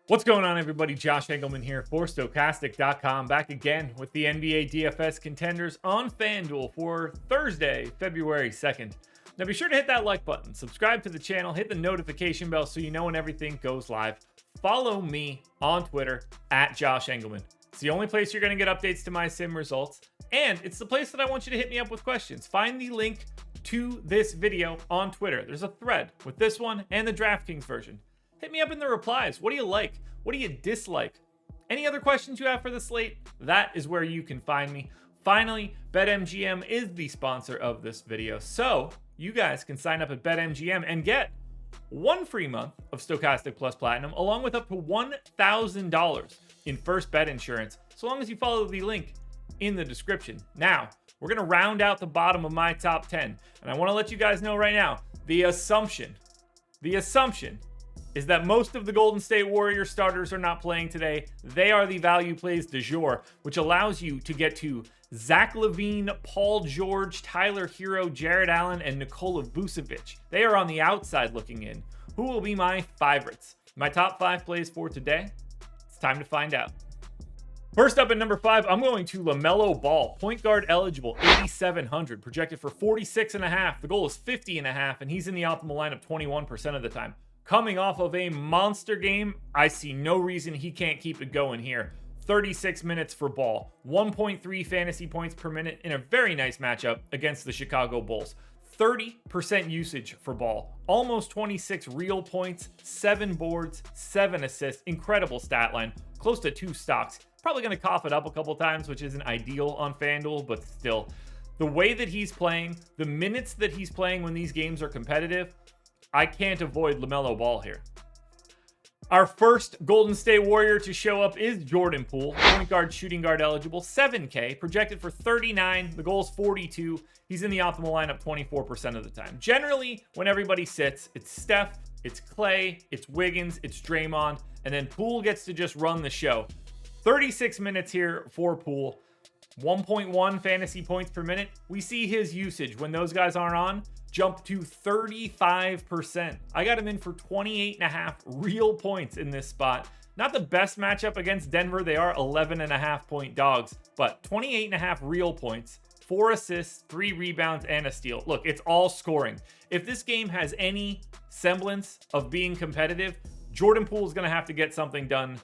What's going on, everybody? Josh Engleman here for Stokastic.com, back again with the NBA DFS contenders on FanDuel for Thursday, February 2nd. Now be sure to hit that like button, subscribe to the channel, hit the notification bell so you know when everything goes live. Follow me on Twitter at Josh Engleman. It's the only place you're going to get updates to my sim results, and it's the place that I want you to hit me up with questions. Find the link to this video on Twitter. There's a thread with this one and the DraftKings version. Hit me up in the replies. What do you like? What do you dislike? Any other questions you have for the slate? That is where you can find me. Finally, BetMGM is the sponsor of this video, so you guys can sign up at BetMGM and get one free month of Stokastic Plus Platinum, along with up to $1,000 in first bet insurance, so long as you follow the link in the description. Now, we're going to round out the bottom of my top 10, and I want to let you guys know right now, the assumption is that most of the Golden State Warriors starters are not playing today. They are the value plays du jour, which allows you to get to Zach LaVine, Paul George, Tyler Hero, Jared Allen, and Nikola Vucevic. They are on the outside looking in. Who will be my favorites? My top 5 plays for today? It's time to find out. First up at number 5, I'm going to LaMelo Ball, point guard eligible, 8,700, projected for 46.5. The goal is 50.5, and he's in the optimal lineup 21% of the time. Coming off of a monster game, I see no reason he can't keep it going here. 36 minutes for Ball, 1.3 fantasy points per minute in a very nice matchup against the Chicago Bulls. 30% usage for Ball, almost 26 real points, 7 boards, 7 assists, incredible stat line, close to 2 stocks. Probably going to cough it up a couple times, which isn't ideal on FanDuel, but still. The way that he's playing, the minutes that he's playing when these games are competitive, I can't avoid LaMelo Ball here. Our first Golden State Warrior to show up is Jordan Poole, point guard, shooting guard eligible, 7K, projected for 39. The goal is 42. He's in the optimal lineup 24% of the time. Generally, when everybody sits, it's Steph, it's Clay, it's Wiggins, it's Draymond, and then Poole gets to just run the show. 36 minutes here for Poole. 1.1 fantasy points per minute. We see his usage when those guys aren't on jump to 35%. I got him in for 28.5 real points in this spot. Not the best matchup against Denver. They are 11.5 point dogs, but 28.5 real points, 4 assists, 3 rebounds, and a steal. Look, it's all scoring. If this game has any semblance of being competitive, Jordan Poole is going to have to get something done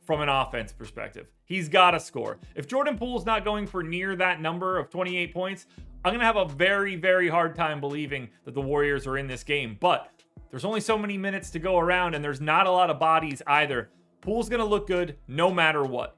from an offense perspective. He's got to score. If Jordan Poole's not going for near that number of 28 points, I'm going to have a very, very hard time believing that the Warriors are in this game. But there's only so many minutes to go around, and there's not a lot of bodies either. Poole's going to look good no matter what.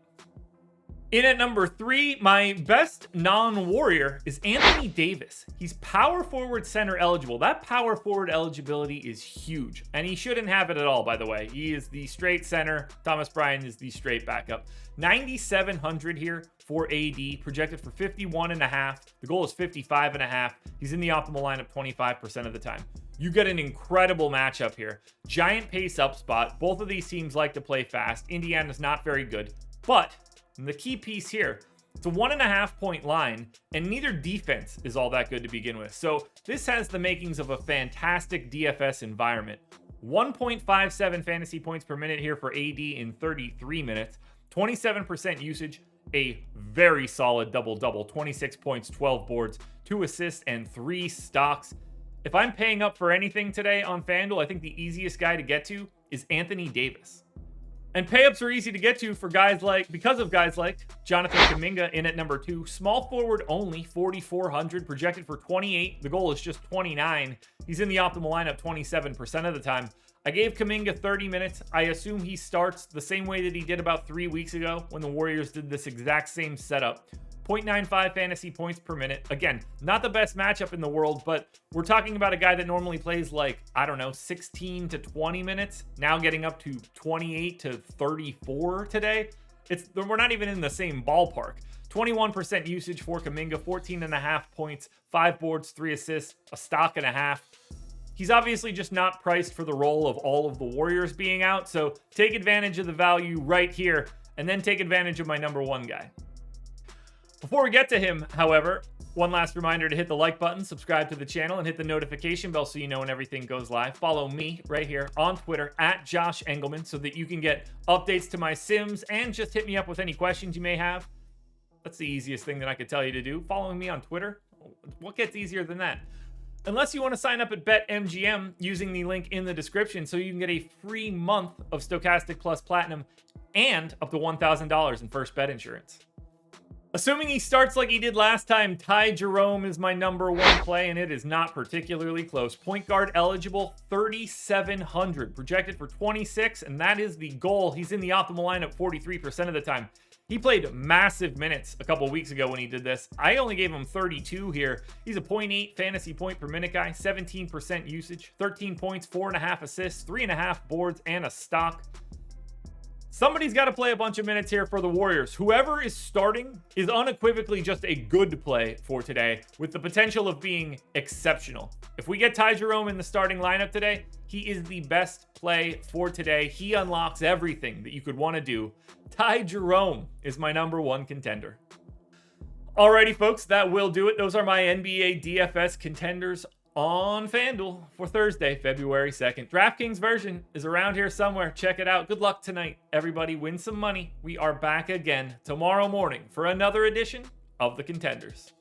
In at number 3, my best non-Warrior is Anthony Davis. He's power forward center eligible. That power forward eligibility is huge, and he shouldn't have it at all, by the way. He is the straight center. Thomas Bryant is the straight backup. 9,700 here for AD, projected for 51.5. The goal is 55.5. He's in the optimal lineup 25% of the time. You get an incredible matchup here. Giant pace up spot. Both of these teams like to play fast. Indiana's not very good, but the key piece here, it's a 1.5 point line, and neither defense is all that good to begin with. So this has the makings of a fantastic DFS environment. 1.57 fantasy points per minute here for AD in 33 minutes, 27% usage, a very solid double-double, 26 points, 12 boards, 2 assists, and 3 stocks. If I'm paying up for anything today on FanDuel, I think the easiest guy to get to is Anthony Davis. And payups are easy to get to because of guys like Jonathan Kuminga in at number 2. Small forward only, 4,400, projected for 28. The goal is just 29. He's in the optimal lineup 27% of the time. I gave Kuminga 30 minutes. I assume he starts the same way that he did about 3 weeks ago when the Warriors did this exact same setup. 0.95 fantasy points per minute. Again, not the best matchup in the world, but we're talking about a guy that normally plays 16 to 20 minutes, now getting up to 28 to 34 today. We're not even in the same ballpark. 21% usage for Kuminga, 14.5 points, 5 boards, 3 assists, a stock and a half. He's obviously just not priced for the role of all of the Warriors being out, so take advantage of the value right here, and then take advantage of my number 1 guy. Before we get to him, however, One last reminder to hit the like button, subscribe to the channel, and hit the notification bell so you know when everything goes live. Follow me right here on Twitter at Josh Engleman so that you can get updates to my sims and just hit me up with any questions you may have. That's the easiest thing that I could tell you to do. Following me on Twitter, what gets easier than that? Unless you want to sign up at BetMGM using the link in the description so you can get a free month of Stokastic Plus Platinum and up to $1,000 in first bet insurance. Assuming he starts like he did last time, Ty Jerome is my number one play, and it is not particularly close. Point guard eligible, 3,700. Projected for 26, and that is the goal. He's in the optimal lineup 43% of the time. He played massive minutes a couple weeks ago when he did this. I only gave him 32 here. He's a 0.8 fantasy point per minute guy, 17% usage, 13 points, 4.5 assists, 3.5 boards, and a stock. Somebody's got to play a bunch of minutes here for the Warriors. Whoever is starting is unequivocally just a good play for today with the potential of being exceptional. If we get Ty Jerome in the starting lineup today, he is the best play for today. He unlocks everything that you could want to do. Ty Jerome is my number one contender. Alrighty, folks, that will do it. Those are my NBA DFS contenders on FanDuel for Thursday, February 2nd. DraftKings version is around here somewhere. Check it out. Good luck tonight. Everybody win some money. We are back again tomorrow morning for another edition of the Contenders.